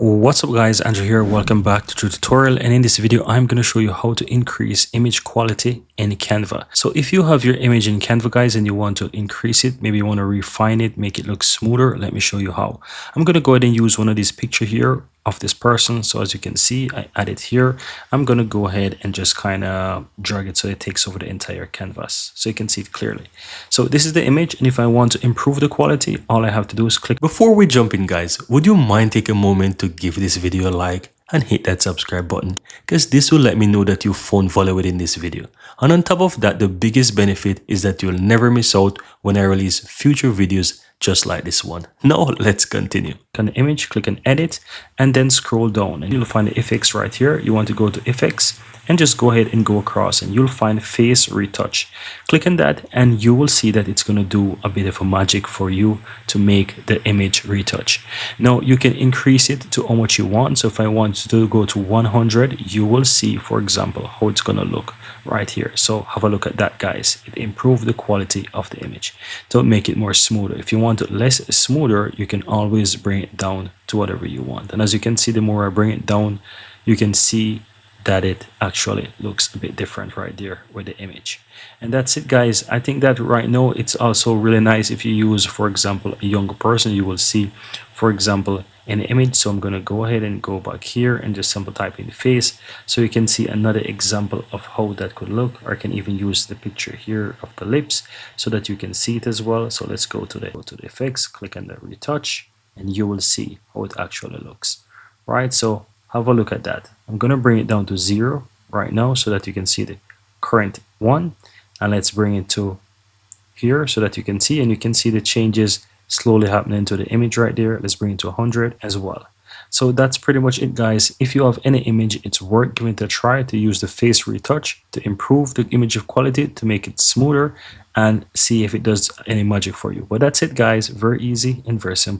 What's up guys, Andrew here. Welcome back to the tutorial, and in this video I'm going to show you how to increase image quality in Canva. So if you have your image in Canva guys and you want to increase it, maybe you want to refine it, make it look smoother, let me show you how. I'm going to go ahead and use one of these pictures here of this person. So as you can see, I add it here. I'm going to go ahead and just kind of drag it so it takes over the entire canvas so you can see it clearly. So this is the image, and if I want to improve the quality, all I have to do is click. Before we jump in guys, would you mind take a moment to give this video a like and hit that subscribe button, because this will let me know that you found value within this video. And on top of that, the biggest benefit is that you'll never miss out when I release future videos just like this one. Now let's continue. Click on the image, click on edit, and then scroll down and you'll find the effects right here. You want to go to effects and just go ahead and go across and you'll find face retouch. Click on that and you will see that it's going to do a bit of a magic for you to make the image retouch. Now you can increase it to how much you want. So if I want to go to 100, you will see, for example, how it's going to look right here. So have a look at that guys. It improved the quality of the image. Don't make it more smoother. If you want it less smoother, you can always bring it down to whatever you want. And as you can see, the more I bring it down, you can see that it actually looks a bit different right there with the image. And that's it guys. I think that right now it's also really nice if you use, for example, a younger person. You will see, for example, an image. So I'm going to go ahead and go back here and just simply type in face so you can see another example of how that could look. Or I can even use the picture here of the lips so that you can see it as well. So let's go to the effects, click on the retouch, and you will see how it actually looks. Right, so have a look at that. I'm going to bring it down to 0 right now so that you can see the current one, and let's bring it to here so that you can see, and you can see the changes slowly happening to the image right there. Let's bring it to 100 as well. So that's pretty much it guys. If you have any image, it's worth giving it a try to use the face retouch to improve the image of quality, to make it smoother, and see if it does any magic for you. But that's it guys, very easy and very simple.